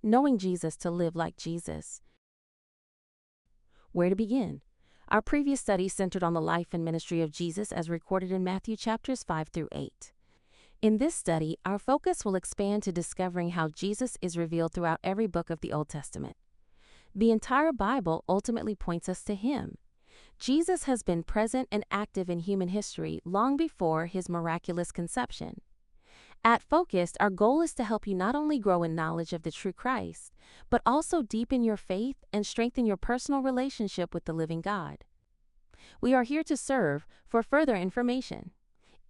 Knowing Jesus to live like Jesus. Where to begin? Our previous study centered on the life and ministry of Jesus as recorded in Matthew chapters 5 through 8. In this study, our focus will expand to discovering how Jesus is revealed throughout every book of the Old Testament. The entire Bible ultimately points us to Him. Jesus has been present and active in human history long before His miraculous conception. At Focused, our goal is to help you not only grow in knowledge of the true Christ, but also deepen your faith and strengthen your personal relationship with the living God. We are here to serve. For further information,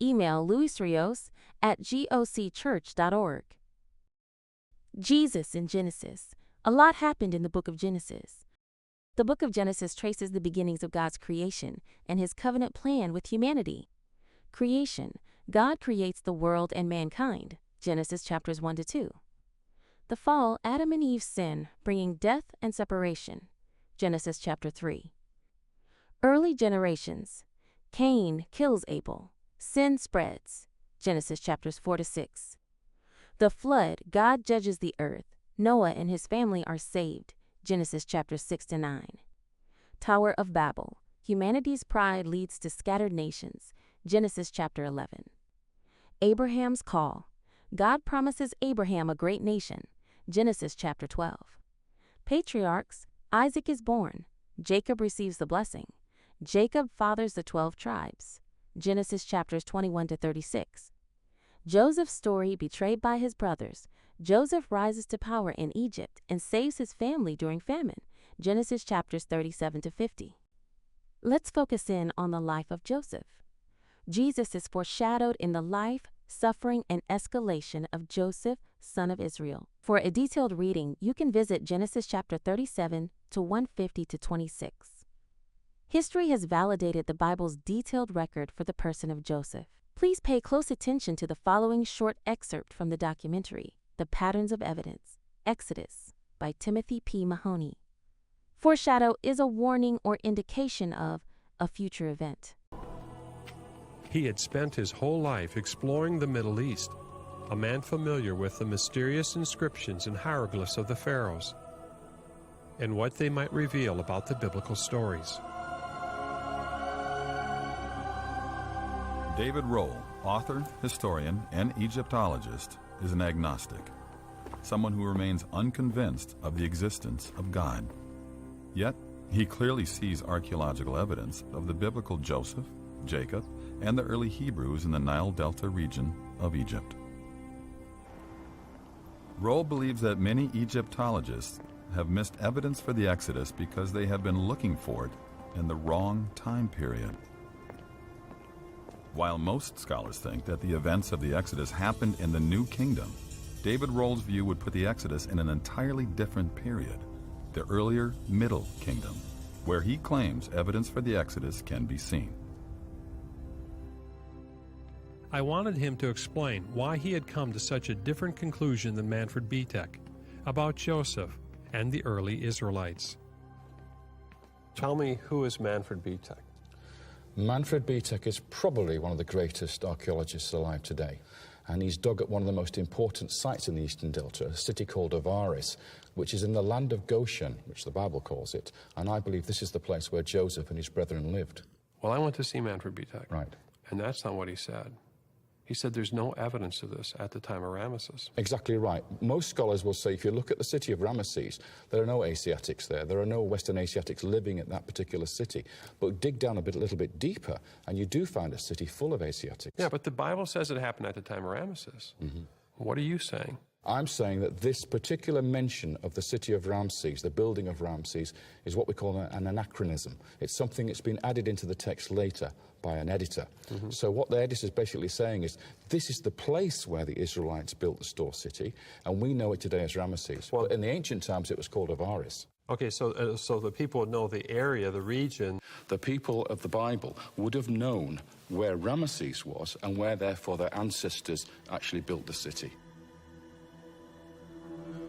email luisrios@gocchurch.org. Jesus in Genesis. A lot happened in the book of Genesis. The book of Genesis traces the beginnings of God's creation and His covenant plan with humanity. Creation. God creates the world and mankind. Genesis chapters 1 to 2. The fall, Adam and Eve's sin, bringing death and separation. Genesis chapter 3. Early generations. Cain kills Abel. Sin spreads. Genesis chapters 4 to 6. The flood, God judges the earth. Noah and his family are saved. Genesis chapters 6 to 9. Tower of Babel. Humanity's pride leads to scattered nations. Genesis chapter 11. Abraham's call. God promises Abraham a great nation. Genesis chapter 12. Patriarchs. Isaac is born. Jacob receives the blessing. Jacob fathers the 12 tribes. Genesis chapters 21 to 36. Joseph's story, betrayed by his brothers. Joseph rises to power in Egypt and saves his family during famine. Genesis chapters 37 to 50. Let's focus in on the life of Joseph. Jesus is foreshadowed in the life, suffering, and escalation of Joseph, son of Israel. For a detailed reading, you can visit Genesis chapter 37 to 150 to 26. History has validated the Bible's detailed record for the person of Joseph. Please pay close attention to the following short excerpt from the documentary, The Patterns of Evidence, Exodus, by Timothy P. Mahoney. Foreshadow is a warning or indication of a future event. He had spent his whole life exploring the Middle East, a man familiar with the mysterious inscriptions and hieroglyphs of the pharaohs, and what they might reveal about the biblical stories. David Rohl, author, historian, and Egyptologist, is an agnostic, someone who remains unconvinced of the existence of God. Yet, he clearly sees archaeological evidence of the biblical Joseph, Jacob, and the early Hebrews in the Nile Delta region of Egypt. Rohl believes that many Egyptologists have missed evidence for the Exodus because they have been looking for it in the wrong time period. While most scholars think that the events of the Exodus happened in the New Kingdom, David Rohl's view would put the Exodus in an entirely different period, the earlier Middle Kingdom, where he claims evidence for the Exodus can be seen. I wanted him to explain why he had come to such a different conclusion than Manfred Betek about Joseph and the early Israelites. Tell me, who is Manfred Betek? Manfred Betek is probably one of the greatest archaeologists alive today, and he's dug at one of the most important sites in the Eastern Delta, a city called Avaris, which is in the land of Goshen, which the Bible calls it, and I believe this is the place where Joseph and his brethren lived. Well, I went to see Manfred Betek. Right. And that's not what he said. He said there's no evidence of this at the time of Ramesses. Exactly right. Most scholars will say if you look at the city of Ramesses, there are no Asiatics there. There are no Western Asiatics living at that particular city. But dig down a little bit deeper, and you do find a city full of Asiatics. Yeah, but the Bible says it happened at the time of Ramesses. Mm-hmm. What are you saying? I'm saying that this particular mention of the city of Ramses, the building of Ramses, is what we call an anachronism. It's something that's been added into the text later by an editor. Mm-hmm. So what the editor is basically saying is, this is the place where the Israelites built the store city, and we know it today as Ramesses. Well, but in the ancient times, it was called Avaris. Okay, so the people would know the area, the region. The people of the Bible would have known where Ramesses was and where, therefore, their ancestors actually built the city.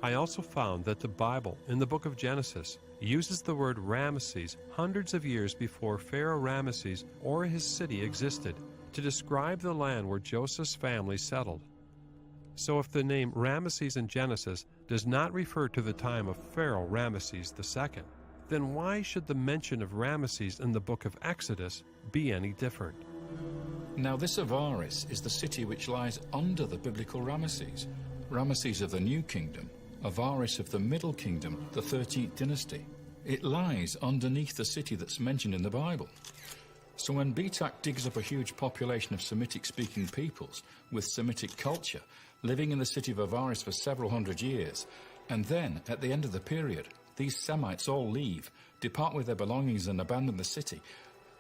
I also found that the Bible, in the book of Genesis, uses the word Ramesses hundreds of years before Pharaoh Ramesses or his city existed to describe the land where Joseph's family settled. So if the name Ramesses in Genesis does not refer to the time of Pharaoh Ramesses II, then why should the mention of Ramesses in the book of Exodus be any different? Now this Avaris is the city which lies under the biblical Ramesses. Ramesses of the New Kingdom, Avaris of the Middle Kingdom, the 13th dynasty. It lies underneath the city that's mentioned in the Bible. So when Betak digs up a huge population of Semitic-speaking peoples with Semitic culture, living in the city of Avaris for several hundred years, and then, at the end of the period, these Semites all leave, depart with their belongings and abandon the city,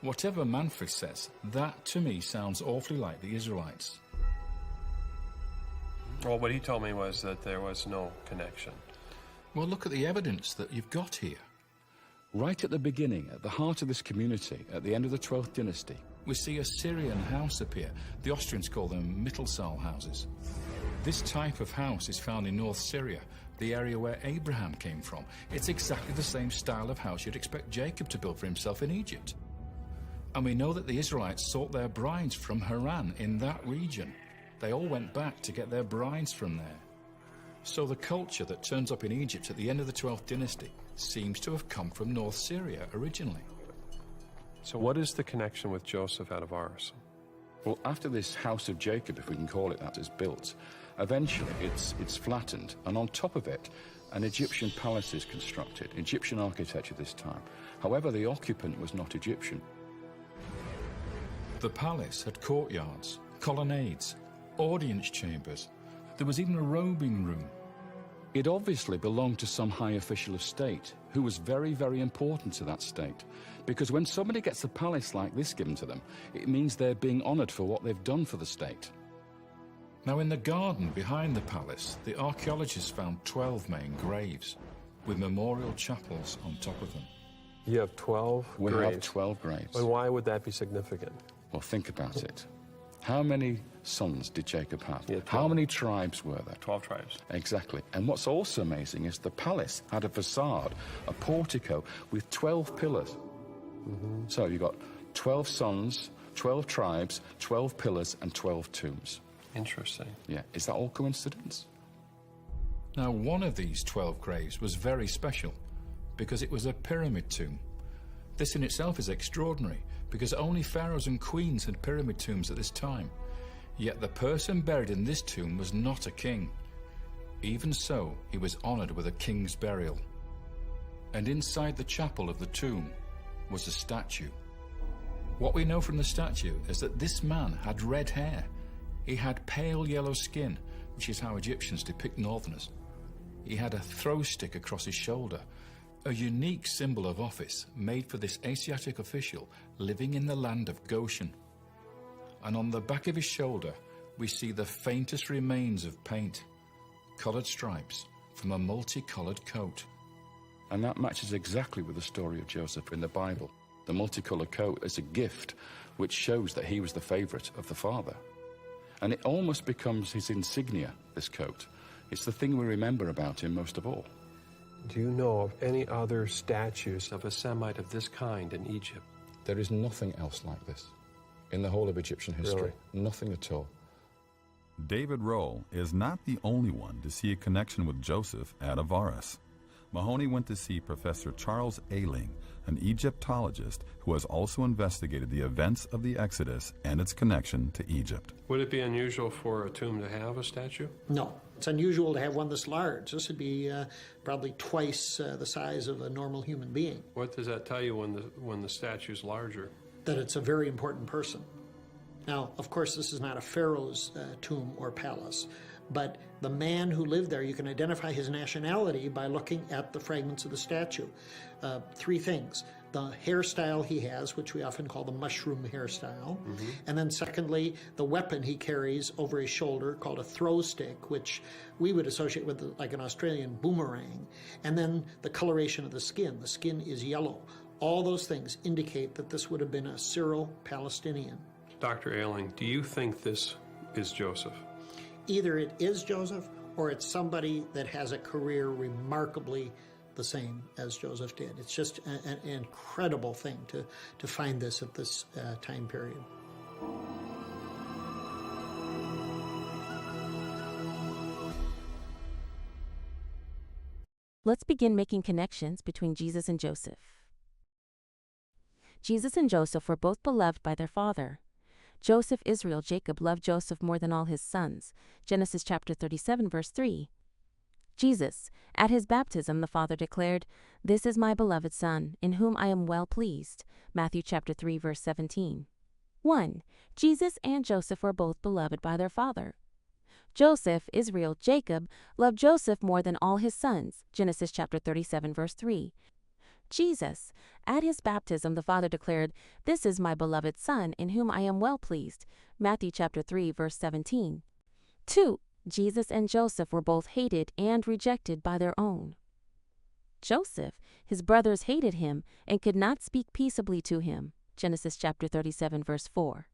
whatever Manfred says, that to me sounds awfully like the Israelites. Well, what he told me was that there was no connection. Well, look at the evidence that you've got here. Right at the beginning, at the heart of this community, at the end of the 12th dynasty, We see a Syrian house appear. The Austrians call them Mittelsaal houses. This type of house is found in North Syria, the area where Abraham came from. It's exactly the same style of house you'd expect Jacob to build for himself in Egypt. And we know that the Israelites sought their brides from Haran in that region. They all went back to get their brides from there. So the culture that turns up in Egypt at the end of the 12th dynasty seems to have come from North Syria originally. So what is the connection with Joseph out of Ars? Well, after this house of Jacob, if we can call it that, is built, eventually it's flattened, and on top of it, an Egyptian palace is constructed, Egyptian architecture this time. However, the occupant was not Egyptian. The palace had courtyards, colonnades, audience chambers. There was even a robing room. It obviously belonged to some high official of state who was very, very important to that state. Because when somebody gets a palace like this given to them, it means they're being honored for what they've done for the state. Now, in the garden behind the palace, the archaeologists found 12 main graves with memorial chapels on top of them. You have 12 We graves. have 12 graves. And why would that be significant? Well, think about it. How many sons did Jacob have? He had 12. How many tribes were there? 12 tribes. Exactly. And what's also amazing is the palace had a facade, a portico with 12 pillars. So you've got 12 sons, 12 tribes, 12 pillars, and 12 tombs. Interesting. Yeah. Is that all coincidence? Now, one of these 12 graves was very special because it was a pyramid tomb. This in itself is extraordinary because only pharaohs and queens had pyramid tombs at this time. Yet the person buried in this tomb was not a king. Even so, he was honored with a king's burial. And inside the chapel of the tomb was a statue. What we know from the statue is that this man had red hair. He had pale yellow skin, which is how Egyptians depict northerners. He had a throw stick across his shoulder, a unique symbol of office made for this Asiatic official living in the land of Goshen. And on the back of his shoulder, we see the faintest remains of paint, colored stripes from a multicolored coat. And that matches exactly with the story of Joseph in the Bible. The multicolored coat is a gift which shows that he was the favorite of the father. And it almost becomes his insignia, this coat. It's the thing we remember about him most of all. Do you know of any other statues of a Semite of this kind in Egypt? There is nothing else like this in the whole of Egyptian history. Really? Nothing at all. David Rowe is not the only one to see a connection with Joseph at Avaris. Mahoney went to see Professor Charles Ayling, an Egyptologist who has also investigated the events of the Exodus and its connection to Egypt. Would it be unusual for a tomb to have a statue? No. It's unusual to have one this large. This would be probably twice the size of a normal human being. What does that tell you when the statue's larger? That it's a very important person. Now, of course, this is not a pharaoh's tomb or palace, but the man who lived there, you can identify his nationality by looking at the fragments of the statue. Three things. The hairstyle he has, which we often call the mushroom hairstyle. And then secondly, the weapon he carries over his shoulder called a throw stick, which we would associate with like an Australian boomerang. And then the coloration of the skin. The skin is yellow. All those things indicate that this would have been a Syro-Palestinian. Dr. Ayling, do you think this is Joseph? Either it is Joseph or it's somebody that has a career remarkably the same as Joseph did. It's just an incredible thing to find this at this time period. Let's begin making connections between Jesus and Joseph. Jesus and Joseph were both beloved by their father. Joseph, Israel, Jacob loved Joseph more than all his sons. Genesis chapter 37, verse 3. Jesus, at his baptism, the Father declared, "This is my beloved Son, in whom I am well pleased." Matthew chapter 3, verse 17. 1. Jesus and Joseph were both beloved by their father. Joseph, Israel, Jacob loved Joseph more than all his sons. Genesis chapter 37, verse 3. Jesus, at his baptism, the Father declared, "This is my beloved Son, in whom I am well pleased." Matthew chapter 3, verse 17. 2. Jesus and Joseph were both hated and rejected by their own. Joseph, his brothers hated him and could not speak peaceably to him. Genesis chapter 37, verse 4.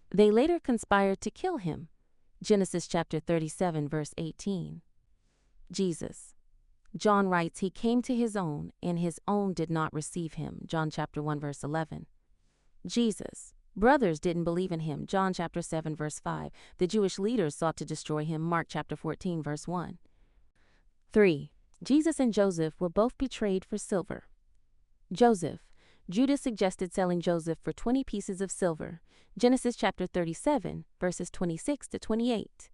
They later conspired to kill him. Genesis chapter 37, verse 18. Jesus. John writes, "He came to his own, and his own did not receive him." John chapter 1, verse 11. Jesus. Brothers didn't believe in him. John chapter 7, verse 5. The Jewish leaders sought to destroy him. Mark chapter 14, verse 1. 3. Jesus and Joseph were both betrayed for silver. Joseph. Judas suggested selling Joseph for 20 pieces of silver. Genesis chapter 37, verses 26 to 28.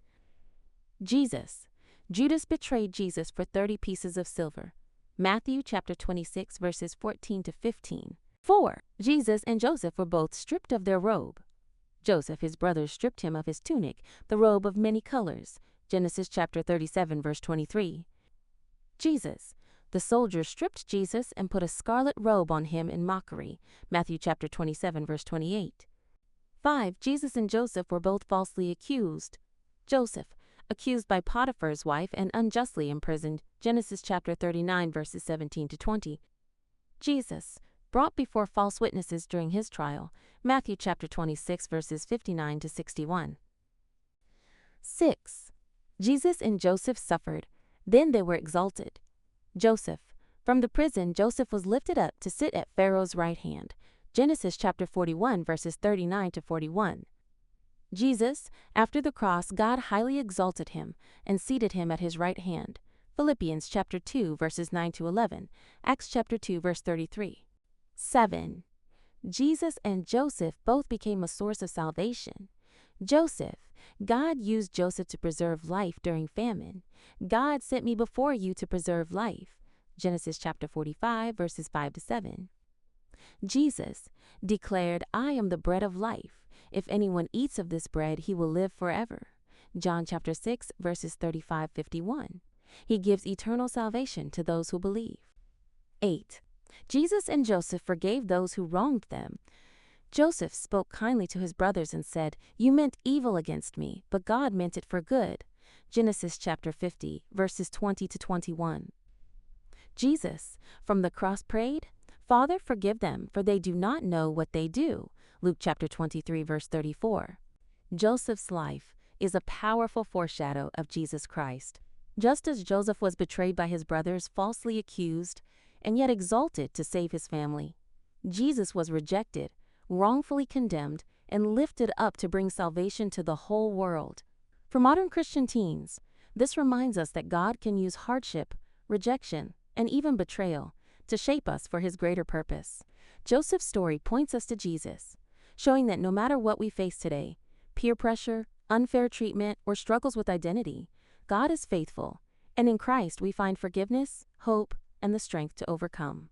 Jesus. Judas betrayed Jesus for 30 pieces of silver. Matthew chapter 26, verses 14 to 15. 4. Jesus and Joseph were both stripped of their robe. Joseph, his brothers, stripped him of his tunic, the robe of many colors. Genesis chapter 37, verse 23. Jesus. The soldiers stripped Jesus and put a scarlet robe on him in mockery. Matthew chapter 27, verse 28. 5. Jesus and Joseph were both falsely accused. Joseph, accused by Potiphar's wife and unjustly imprisoned. Genesis chapter 39, verses 17 to 20. Jesus, brought before false witnesses during his trial. Matthew chapter 26, verses 59 to 61. 6. Jesus and Joseph suffered. Then they were exalted. Joseph. From the prison, Joseph was lifted up to sit at Pharaoh's right hand. Genesis chapter 41, verses 39 to 41. Jesus, after the cross, God highly exalted him and seated him at his right hand. Philippians chapter 2, verses 9 to 11. Acts chapter 2, verse 33. 7. Jesus and Joseph both became a source of salvation. Joseph. God used Joseph to preserve life during famine. God sent me before you to preserve life. Genesis chapter 45, verses 5 to 7. Jesus declared, "I am the bread of life. If anyone eats of this bread, he will live forever." John chapter 6, verses 35-51. He gives eternal salvation to those who believe. 8. Jesus and Joseph forgave those who wronged them. Joseph spoke kindly to his brothers and said, "You meant evil against me, but God meant it for good." Genesis chapter 50, verses 20 to 21. Jesus, from the cross, prayed, "Father, forgive them, for they do not know what they do." Luke chapter 23, verse 34. Joseph's life is a powerful foreshadow of Jesus Christ. Just as Joseph was betrayed by his brothers, falsely accused, and yet exalted to save his family, Jesus was rejected, wrongfully condemned, and lifted up to bring salvation to the whole world. For modern Christian teens, this reminds us that God can use hardship, rejection, and even betrayal to shape us for his greater purpose. Joseph's story points us to Jesus, showing that no matter what we face today, peer pressure, unfair treatment, or struggles with identity, God is faithful, and in Christ we find forgiveness, hope, and the strength to overcome.